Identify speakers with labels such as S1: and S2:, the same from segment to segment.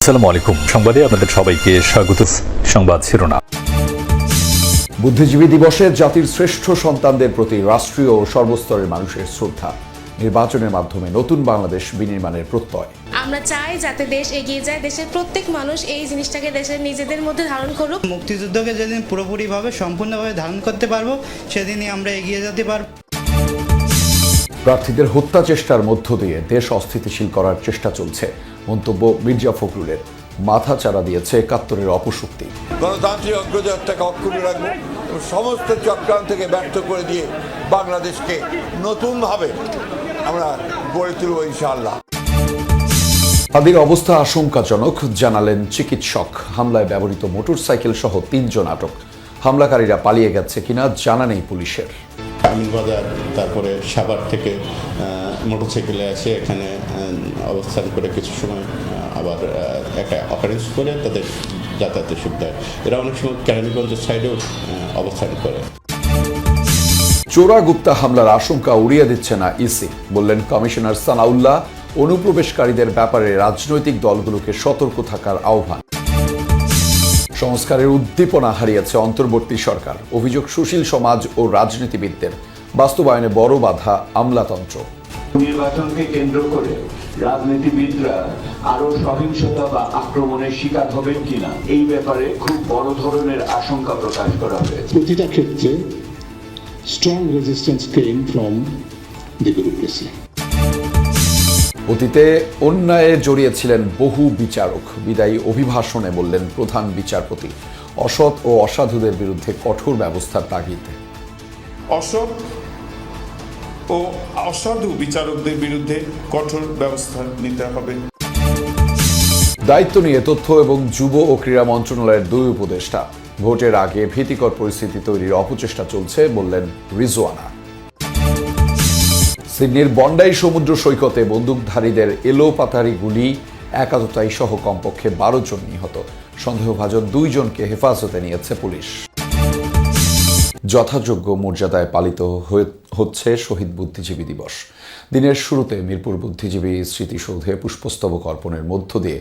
S1: আসসালামু আলাইকুম। সংবাদে আপনাদের সবাইকে স্বাগত। সংবাদ শিরোনাম।
S2: বুদ্ধিজীবী দিবসে জাতির শ্রেষ্ঠ সন্তানদের প্রতি রাষ্ট্রীয় ও সর্বস্তরের মানুষের শ্রদ্ধা। নির্বাচনের মাধ্যমে নতুন বাংলাদেশ বিনির্মাণের প্রত্যয়।
S3: আমরা চাই যাতে দেশ এগিয়ে যায়, দেশের প্রত্যেক মানুষ এই জিনিসটাকে দেশের নিজেদের মধ্যে ধারণ করুক।
S4: মুক্তিযুদ্ধকে যেদিন পুরোপুরিভাবে সম্পূর্ণভাবে ধারণ করতে পারবো সেদিনই আমরা এগিয়ে যেতে পারবো।
S2: প্রার্থীদের হত্যা চেষ্টার মধ্য দিয়ে দেশ অস্থিতিশীল করার চেষ্টা চলছে, মন্তব্য মির্জা ফখরুলের। মাথা চাড়া দিয়েছে ৭১-এর অপশক্তি।
S5: গণতান্ত্রিক অগ্রযাত্রাকে অক্ষুণ্ণ রাখবো এবং সমস্ত চক্রান্তকে ব্যর্থ করে দিয়ে বাংলাদেশকে নতুনভাবে আমরা গড়ে তুলব ইনশাআল্লাহ।
S2: তাদের অবস্থা আশঙ্কাজনক জানালেন চিকিৎসক। হামলায় ব্যবহৃত মোটরসাইকেল সহ ৩ জন আটক। হামলাকারীরা পালিয়ে গেছে কিনা জানা নেই পুলিশের।
S6: আমিনবাজার তারপরে সাভার থেকে মোটরসাইকেলে আসে এখানে অবস্থান করে কিছু সময় আবার একটা অকারেন্স করে তাদের যাতায়াতের সুবিধা। এরা অনেক সময় কেরানীগঞ্জের সাইডেও অবস্থান করে।
S2: চোরা গুপ্তা হামলার আশঙ্কা উড়িয়ে দিচ্ছে না ইসি, বললেন কমিশনার সানাউল্লাহ। অনুপ্রবেশকারীদের ব্যাপারে রাজনৈতিক দলগুলোকে সতর্ক থাকার আহ্বান। সংস্কারের উদ্দীপনা হারিয়েছে অন্তর্বর্তী সরকার। অভিযোগ সুশীল সমাজ ও রাজনীতিবিদদের। বাস্তবায়নে বড় বাধা আমলাতন্ত্র।
S7: নির্বাচনকে কেন্দ্র করে রাজনীতিবিদরা আরো সহিংসতা বা আক্রমণের শিকার হবেন কিনা এই ব্যাপারে খুব বড় ধরনের আশঙ্কা প্রকাশ করা হয়েছে।
S8: প্রতিটা ক্ষেত্রে strong resistance came from the bureaucracy.
S2: অতীতে অন্যায়ে জড়িয়েছিলেন বহু বিচারক। বিদায়ী অভিভাষণে বললেন প্রধান বিচারপতি, অসৎ ও অসাধুদের বিরুদ্ধে কঠোর ব্যবস্থার তাগিদ।
S9: অসৎ ও অসাধু বিচারকদের বিরুদ্ধে কঠোর ব্যবস্থা নিতে হবে।
S2: দায়িত্ব নিয়ে তথ্য এবং যুব ও ক্রীড়া মন্ত্রণালয়ের ২ উপদেষ্টা। ভোটের আগে ভীতিকর পরিস্থিতি তৈরির অপচেষ্টা চলছে, বললেন রিজওয়ানা। সিডনির বন্ডাই সমুদ্র সৈকতে বন্দুকধারীদের এলোপাতাড়ি গুলি, একাততায়ী সহ কমপক্ষে ১২ জন নিহত। সন্দেহভাজন ২ জনকে হেফাজতে নিয়েছে পুলিশ। যথাযোগ্য মর্যাদায় পালিত হচ্ছে শহীদ বুদ্ধিজীবী দিবস। দিনের শুরুতে মিরপুর বুদ্ধিজীবী স্মৃতিসৌধে পুষ্পস্তবক অর্পণের মধ্য দিয়ে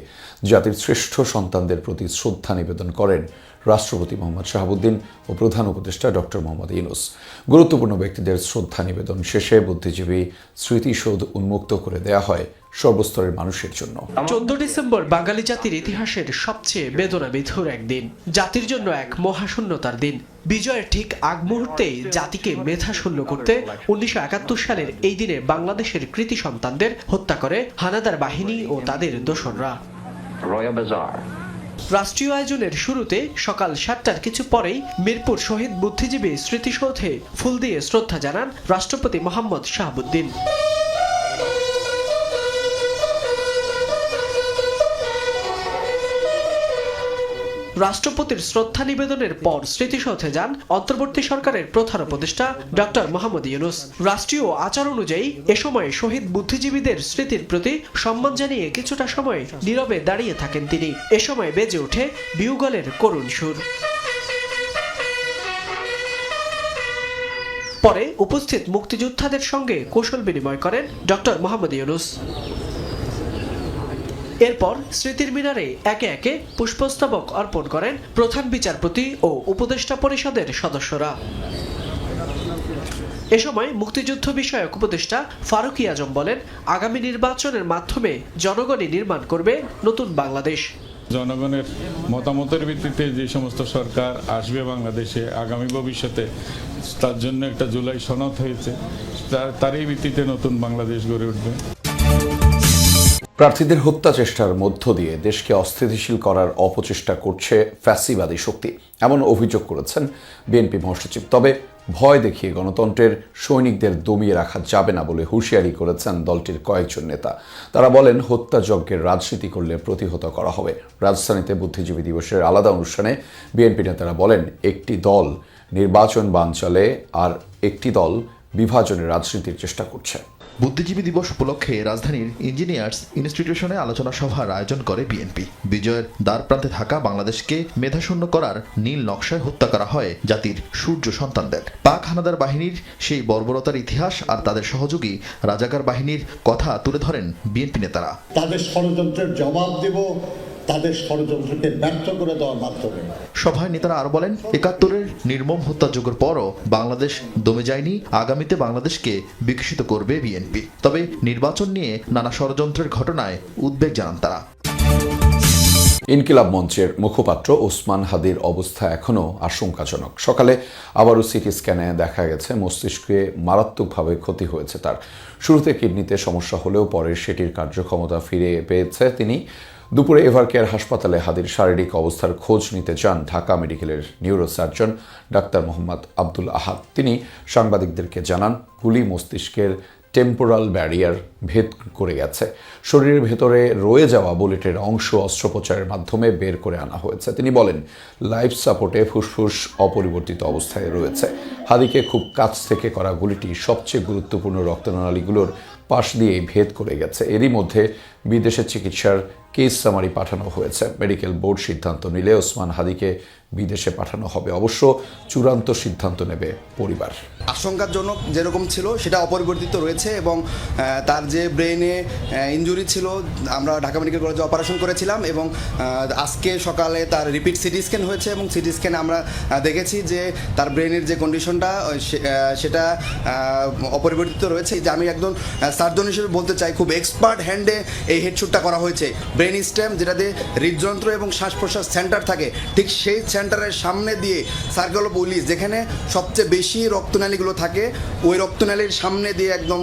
S2: জাতির শ্রেষ্ঠ সন্তানদের প্রতি শ্রদ্ধা নিবেদন করেন রাষ্ট্রপতি মোহাম্মদ শাহাবুদ্দিন ও প্রধান উপদেষ্টা ডক্টর মোহাম্মদ ইউনূস। গুরুত্বপূর্ণ ব্যক্তিদের শ্রদ্ধা নিবেদন শেষে বুদ্ধিজীবী স্মৃতিসৌধ উন্মুক্ত করে দেয়া হয় সর্বস্তরের মানুষের জন্য।
S10: 14 ডিসেম্বর বাঙালি জাতির ইতিহাসের সবচেয়ে বেদনাবিধুর একদিন, জাতির জন্য এক মহাশূন্যতার দিন। বিজয়ের ঠিক আগ মুহূর্তেই জাতিকে মেধাশূন্য করতে 1971 সালের এই দিনে বাংলাদেশের কৃতি সন্তানদের হত্যা করে হানাদার বাহিনী ও তাদের দোসররা। রাষ্ট্রীয় আয়োজনের শুরুতে সকাল 7টার কিছু পরেই মিরপুর শহীদ বুদ্ধিজীবী স্মৃতিসৌধে ফুল দিয়ে শ্রদ্ধা জানান রাষ্ট্রপতি মোহাম্মদ শাহাবুদ্দিন। রাষ্ট্রপতির শ্রদ্ধা নিবেদনের পর স্মৃতিসৌধে যান অন্তর্বর্তী সরকারের প্রধান উপদেষ্টা ডক্টর মোহাম্মদ ইউনূস। রাষ্ট্রীয় আচার অনুযায়ী এ সময় শহীদ বুদ্ধিজীবীদের স্মৃতির প্রতি সম্মান জানিয়ে কিছুটা সময় নীরবে দাঁড়িয়ে থাকেন তিনি। এ সময় বেজে ওঠে বিউগলের করুণ সুর। পরে উপস্থিত মুক্তিযোদ্ধাদের সঙ্গে কৌশল বিনিময় করেন ডক্টর মোহাম্মদ ইউনূস। এরপর স্মৃতির মিনারে একে একে পুষ্পস্তবক অর্পণ করেন প্রধান বিচারপতি ও উপদেষ্টা পরিষদের সদস্যরা। এ সময় মুক্তিযুদ্ধ বিষয়ক উপদেষ্টা ফারুকী আজম বলেন, আগামী নির্বাচনের মাধ্যমে জনগণই নির্মাণ করবে নতুন বাংলাদেশ।
S11: জনগণের মতামতের ভিত্তিতে যে সমস্ত সরকার আসবে বাংলাদেশে আগামী ভবিষ্যতে, তার জন্য একটা জুলাই সনদ হয়েছে, তারই ভিত্তিতে নতুন বাংলাদেশ গড়ে উঠবে।
S2: প্রার্থীদের হত্যা চেষ্টার মধ্য দিয়ে দেশকে অস্থিতিশীল করার অপচেষ্টা করছে ফ্যাসিবাদী শক্তি, এমন অভিযোগ করেছেন বিএনপি মহাসচিব। তবে ভয় দেখিয়ে গণতন্ত্রের সৈনিকদের দমিয়ে রাখা যাবে না বলে হুঁশিয়ারি করেছেন দলটির কয়েকজন নেতা। তারা বলেন, হত্যাযজ্ঞের রাজনীতি করলে প্রতিহত করা হবে। রাজধানীতে বুদ্ধিজীবী দিবসের আলাদা অনুষ্ঠানে বিএনপি নেতারা বলেন, একটি দল নির্বাচন বানচালে আর একটি দল বিভাজনের রাজনীতির চেষ্টা করছে।
S12: বুদ্ধিজীবী দিবস উপলক্ষে রাজধানীর ইঞ্জিনিয়ার্স ইনস্টিটিউশনে আলোচনা সভার আয়োজন করে বিএনপি। বিজয়ের দ্বার প্রান্তে থাকা বাংলাদেশকে মেধাশূন্য করার নীল নকশায় হত্যা করা হয় জাতির সূর্য সন্তানদের। পাক হানাদার বাহিনীর সেই বর্বরতার ইতিহাস আর তাদের সহযোগী রাজাকার বাহিনীর কথা তুলে ধরেন বিএনপি নেতারা।
S13: তাদের ষড়যন্ত্রের জবাব দেব,
S8: তাদের ষড়যন্ত্রকে ব্যর্থ করে দেওয়ার মাধ্যমে।
S12: সভায় নেতারা আরো বলেন, ৭১-এর নির্মম হত্যাযজ্ঞের পরও বাংলাদেশ দমে যায়নি, আগামীতে বাংলাদেশকে বিকশিত করবে বিএনপি। তবে নির্বাচন নিয়ে নানা ষড়যন্ত্রের ঘটনায় উদ্বেগ জানান তারা।
S2: ইনকিলাব মঞ্চের মুখপাত্র ওসমান হাদির অবস্থা এখনও আশঙ্কাজনক। সকালে আবারও সিটি স্ক্যানে দেখা গেছে মস্তিষ্কে মারাত্মকভাবে ক্ষতি হয়েছে তার। শুরুতে কিডনিতে সমস্যা হলেও পরে সেটির কার্যক্ষমতা ফিরে পেয়েছে তিনি। দুপুরে এভারকেয়ার হাসপাতালে হাদির শারীরিক অবস্থার খোঁজ নিতে যান ঢাকা মেডিকেলের নিউরোসার্জন ডাক্তার মোহাম্মদ আব্দুল আহাদ। তিনি সাংবাদিকদেরকে জানান, গুলি মস্তিষ্কের টেম্পোরাল ব্যারিয়ার ভেদ করে গেছে। শরীরের ভেতরে রয়ে যাওয়া বুলেটের অংশ অস্ত্রোপচারের মাধ্যমে বের করে আনা হয়েছে। তিনি বলেন, লাইফ সাপোর্টে ফুসফুস অপরিবর্তিত অবস্থায় রয়েছে। হাদিকে খুব কাছ থেকে করা গুলিটি সবচেয়ে গুরুত্বপূর্ণ রক্তনালীগুলোর পাশ দিয়েই ভেদ করে গেছে। এরই মধ্যে বিদেশে চিকিৎসার কেস সামারি পাঠানো হয়েছে। মেডিকেল বোর্ড সিদ্ধান্ত নিলে ওসমান হাদিকে বিদেশে পাঠানো হবে। অবশ্য চূড়ান্ত সিদ্ধান্ত নেবে পরিবার।
S13: আশঙ্কাজনক যেরকম ছিল সেটা অপরিবর্তিত রয়েছে এবং তার যে ব্রেনে ইনজুরি ছিল, আমরা ঢাকা মেডিকেল কলেজে অপারেশন করেছিলাম এবং আজকে সকালে তার রিপিট সিটি স্ক্যান হয়েছে এবং সিটি স্ক্যানে আমরা দেখেছি যে তার ব্রেনের যে কন্ডিশনটা সেটা অপরিবর্তিত রয়েছে। যে আমি একজন সার্জন হিসেবে বলতে চাই, খুব এক্সপার্ট হ্যান্ডে এই হেডশুটটা করা হয়েছে। ব্রেন স্টেম, যেটাতে হৃদযন্ত্র এবং শ্বাস প্রশ্বাস সেন্টার থাকে, ঠিক সেই সেন্টারের সামনে দিয়ে সার্কেল অফ উইলিস, যেখানে সবচেয়ে বেশি রক্তনালীগুলো থাকে, ওই রক্তনালীর সামনে দিয়ে একদম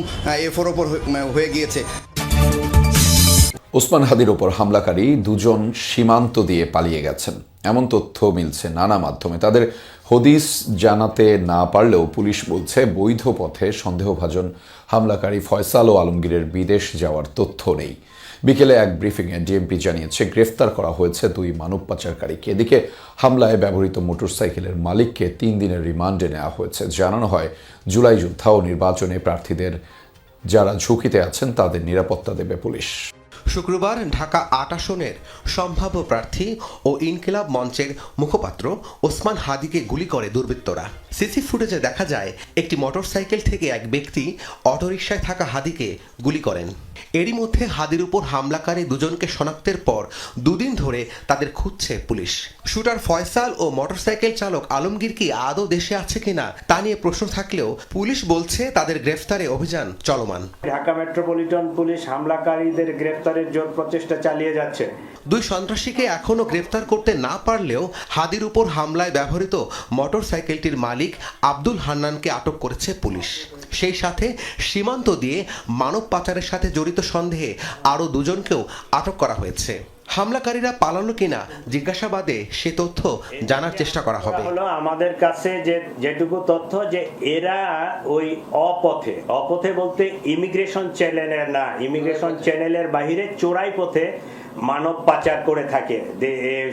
S13: এফোর ওপর হয়ে গিয়েছে।
S2: ওসমান হাদির ওপর হামলাকারী দুজন সীমান্ত দিয়ে পালিয়ে গেছেন, এমন তথ্য মিলছে নানা মাধ্যমে। তাদের হদিস জানাতে না পারলেও পুলিশ বলছে, বৈধ পথে সন্দেহভাজন হামলাকারী ফয়সাল ও আলমগীরের বিদেশ যাওয়ার তথ্য নেই। বিকেলে এক ব্রিফিংয়ে ডিএমপি জানিয়েছে, গ্রেফতার করা হয়েছে 2 মানব পাচারকারীকে। এদিকে হামলায় ব্যবহৃত মোটরসাইকেলের মালিককে 3 দিনের রিমান্ডে নেওয়া হয়েছে। জানানো হয়, জুলাই যোদ্ধা ও নির্বাচনে প্রার্থীদের যারা ঝুঁকিতে আছেন তাদের নিরাপত্তা দেবে পুলিশ।
S14: শুক্রবার ঢাকা ৮ আসনের সম্ভাব্য প্রার্থী ও ইনকিলাব মঞ্চের মুখপাত্র ওসমান হাদিকে গুলি করে দুর্বৃত্তরা। সিসি ফুটেজে দেখা যায়, একটি মোটরসাইকেল থেকে এক ব্যক্তি অটোরিকশায় থাকা হাদিকে গুলি করেন। এরই মধ্যে হাদির উপর হামলাকারী দুজনকে শনাক্তের পর 2 দিন ধরে তাদের খুঁজছে পুলিশ। শুটার ফয়সাল ও মোটরসাইকেল চালক আলমগীর কি আদৌ দেশে আছে কিনা তা নিয়ে প্রশ্ন থাকলেও পুলিশ বলছে তাদের গ্রেফতারে অভিযান চলমান।
S15: ঢাকা মেট্রোপলিটন পুলিশ হামলাকারীদের গ্রেফতারের জোর প্রচেষ্টা চালিয়ে যাচ্ছে।
S14: 2 সন্ত্রাসীকে এখনও গ্রেফতার করতে না পারলেও হাদির উপর হামলায় ব্যবহৃত মোটরসাইকেলটির মালিক আব্দুল হান্নানকে আটক করেছে পুলিশ। সেই সাথে সীমান্ত দিয়ে মানব পাচারের সাথে জড়িত সন্দেহে আরও 2 জনকেও আটক করা হয়েছে। হামলাকারীরা পালানো কিনা জিজ্ঞাসাবাদে সে তথ্য জানার চেষ্টা করা হবে।
S15: হলো আমাদের কাছে যেটুকু তথ্য, যে এরা ওই অপথে বলতে ইমিগ্রেশন চ্যানেলের না, ইমিগ্রেশন চ্যানেলের বাইরে চোরাই পথে মানব পাচার করে থাকে,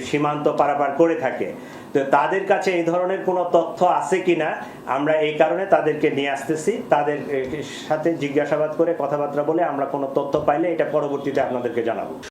S15: সীমান্ত পারাপার করে থাকে। তো তাদের কাছে এই ধরনের কোনো তথ্য আছে কিনা আমরা এই কারণে তাদেরকে নিয়ে আসতেছি। তাদের সাথে জিজ্ঞাসাবাদ করে কথাবার্তা বলে আমরা কোনো তথ্য পাইলে এটা পরবর্তীতে আপনাদেরকে জানাবো।